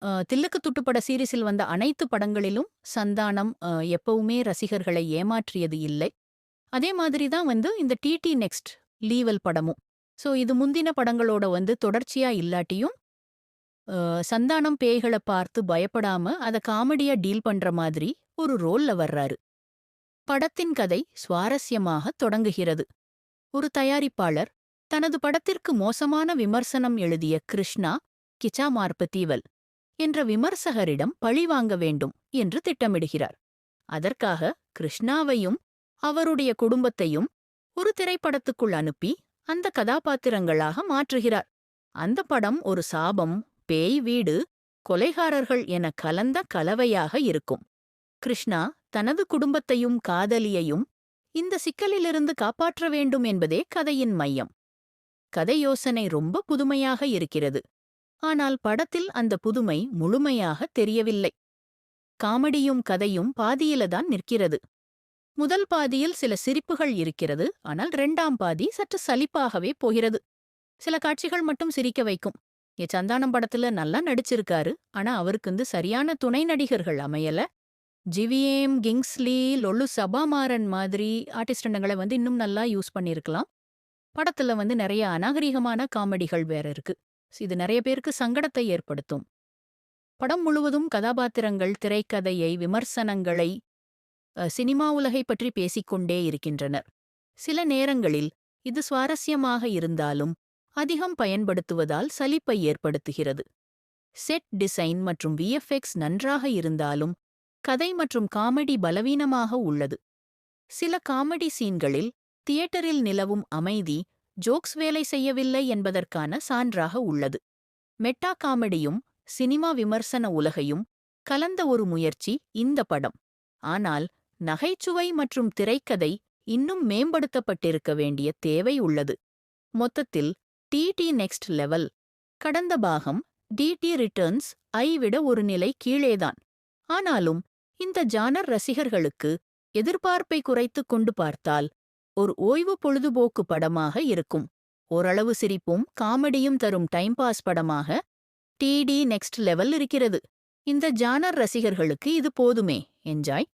தில்லுக்கு துட்டு பட சீரிஸில் வந்த அனைத்து படங்களிலும் சந்தானம் எப்பவுமே ரசிகர்களை ஏமாற்றியது இல்லை. அதே மாதிரி தான் இந்த டிடி நெக்ஸ்ட் லீவல் படமும். இது முந்தின படங்களோட தொடர்ச்சியா இல்லாட்டியும், சந்தானம் பேய்கள பார்த்து பயப்படாம அத காமெடியா டீல் பண்ற மாதிரி ஒரு ரோல்ல வர்றாரு. படத்தின் கதை சுவாரஸ்யமாக தொடங்குகிறது. ஒரு தயாரிப்பாளர் தனது படத்திற்கு மோசமான விமர்சனம் எழுதிய கிருஷ்ணா கிச்சா மார்பத்தீவல் என்ற விமர்சகரிடம் பழிவாங்க வேண்டும் என்று திட்டமிடுகிறார். அதற்காக கிருஷ்ணாவையும் அவருடைய குடும்பத்தையும் ஒரு திரைப்படத்துக்குள் அனுப்பி அந்த கதாபாத்திரங்களாக மாற்றுகிறார். அந்த படம் ஒரு சாபம், பேய் வீடு, கொலைகாரர்கள் என கலந்த கலவையாக இருக்கும். கிருஷ்ணா தனது குடும்பத்தையும் காதலியையும் இந்த சிக்கலிலிருந்து காப்பாற்ற வேண்டும் என்பதே கதையின் மையம். கதை யோசனை ரொம்ப புதுமையாக இருக்கிறது. ஆனால் படத்தில் அந்த புதுமை முழுமையாக தெரியவில்லை. காமெடியும் கதையும் பாதியில்தான் நிற்கிறது. முதல் பாதியில் சில சிரிப்புகள் இருக்கிறது. ஆனால் 2ஆம் பாதி சற்று சலிப்பாகவே போகிறது. சில காட்சிகள் மட்டும் சிரிக்க வைக்கும். சந்தானம் படத்துல நல்லா நடிச்சிருக்காரு. ஆனா அவருக்கு சரியான துணை நடிகர்கள் அமையல. ஜிவிஎம், கிங்ஸ்லி, லொல்லு சபாமாறன் மாதிரி ஆர்டிஸ்டங்களை இன்னும் நல்லா யூஸ் பண்ணியிருக்கலாம். படத்துல நிறைய அநாகரிகமான காமெடிகள் வேற இருக்கு. இது நிறைய பேருக்கு சங்கடத்தை ஏற்படுத்தும். படம் முழுவதும் கதாபாத்திரங்கள் திரைக்கதையை, விமர்சனங்களை, சினிமா உலகை பற்றி பேசிக்கொண்டே இருக்கின்றனர். சில நேரங்களில் இது சுவாரஸ்யமாக இருந்தாலும் அதிகம் பயன்படுத்துவதால் சலிப்பை ஏற்படுத்துகிறது. செட் டிசைன் மற்றும் விஎஃப்எக்ஸ் நன்றாக இருந்தாலும் கதை மற்றும் காமெடி பலவீனமாக உள்ளது. சில காமெடி சீன்களில் தியேட்டரில் நிலவும் அமைதி ஜோக்ஸ் வேலை செய்யவில்லை என்பதற்கான சான்றாக உள்ளது. மெட்டா காமெடியும் சினிமா விமர்சன உலகையும் கலந்த ஒரு முயற்சி இந்த படம். ஆனால் நகைச்சுவை மற்றும் திரைக்கதை இன்னும் மேம்படுத்தப்பட்டிருக்க வேண்டிய தேவை உள்ளது. மொத்தத்தில் டிடி நெக்ஸ்ட் லெவல் கடந்த பாகம் டிடி ரிட்டர்ன்ஸ் ஐ விட ஒரு நிலை கீழேதான். ஆனாலும் இந்த ஜானர் ரசிகர்களுக்கு எதிர்பார்ப்பை குறைத்துக் கொண்டு பார்த்தால் ஒரு ஓய்வு பொழுதுபோக்கு படமாக இருக்கும். ஓரளவு சிரிப்பும் காமெடியும் தரும் டைம் பாஸ் படமாக டிடி நெக்ஸ்ட் லெவல் இருக்கிறது. இந்த ஜானர் ரசிகர்களுக்கு இது போதுமே. என்ஜாய்.